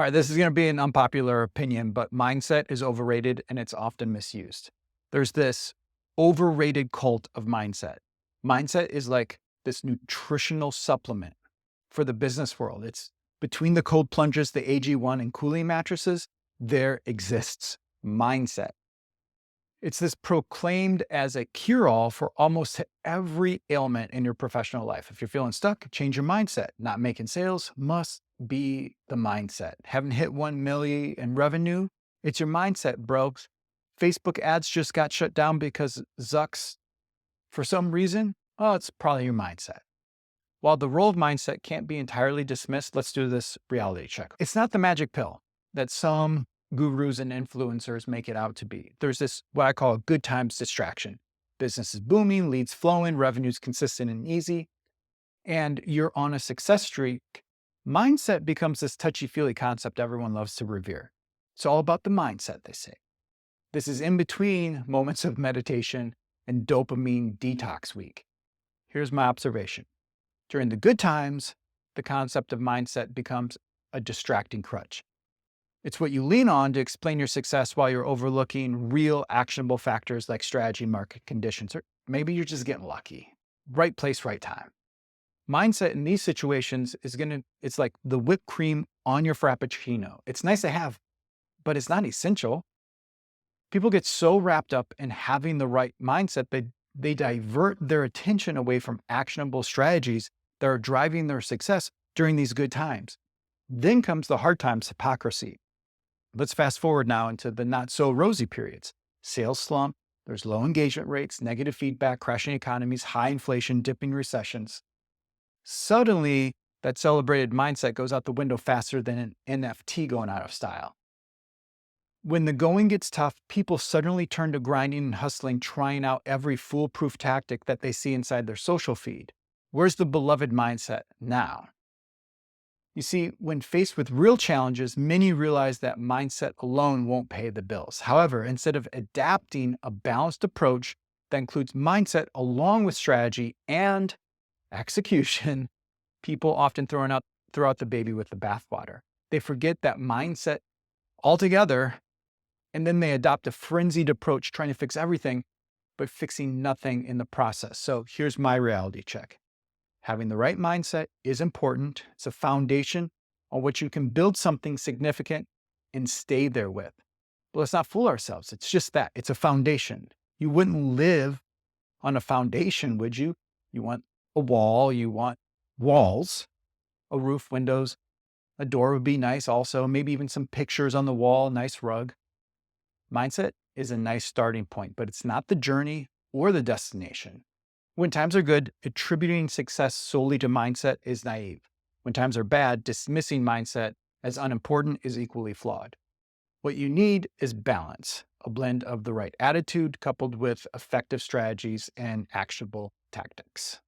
All right, this is going to be an unpopular opinion, but mindset is overrated and it's often misused. There's this overrated cult of mindset. Mindset is like this nutritional supplement for the business world. It's between the cold plunges, the AG1, and cooling mattresses, there exists mindset. It's this proclaimed as a cure-all for almost every ailment in your professional life. If you're feeling stuck, change your mindset. Not making sales must be the mindset. Haven't hit 1 million in revenue? It's your mindset, bro. Facebook ads just got shut down because Zucks, for some reason, oh, it's probably your mindset. While the role of mindset can't be entirely dismissed, let's do this reality check. It's not the magic pill that some gurus and influencers make it out to be. There's this, what I call a good times distraction. Business is booming, leads flowing, revenue's consistent and easy, and you're on a success streak. Mindset becomes this touchy-feely concept everyone loves to revere. It's all about the mindset, they say. This is in between moments of meditation and dopamine detox week. Here's my observation. During the good times, the concept of mindset becomes a distracting crutch. It's what you lean on to explain your success while you're overlooking real actionable factors like strategy, market conditions, or maybe you're just getting lucky. Right place, right time. Mindset in these situations it's like the whipped cream on your Frappuccino. It's nice to have, but it's not essential. People get so wrapped up in having the right mindset that they divert their attention away from actionable strategies that are driving their success during these good times. Then comes the hard times hypocrisy. Let's fast forward now into the not so rosy periods. Sales slump, there's low engagement rates, negative feedback, crashing economies, high inflation, dipping recessions. Suddenly, that celebrated mindset goes out the window faster than an NFT going out of style. When the going gets tough, people suddenly turn to grinding and hustling, trying out every foolproof tactic that they see inside their social feed. Where's the beloved mindset now? You see, when faced with real challenges, many realize that mindset alone won't pay the bills. However, instead of adapting a balanced approach that includes mindset along with strategy and execution, people often throw out the baby with the bathwater. They forget that mindset altogether, and then they adopt a frenzied approach trying to fix everything, but fixing nothing in the process. So here's my reality check. Having the right mindset is important. It's a foundation on which you can build something significant and stay there with. But let's not fool ourselves. It's just that. It's a foundation. You wouldn't live on a foundation, would you? You want a wall, you want walls, a roof, windows, a door would be nice also, maybe even some pictures on the wall, nice rug. Mindset is a nice starting point, but it's not the journey or the destination. When times are good, attributing success solely to mindset is naive. When times are bad, dismissing mindset as unimportant is equally flawed. What you need is balance, a blend of the right attitude coupled with effective strategies and actionable tactics.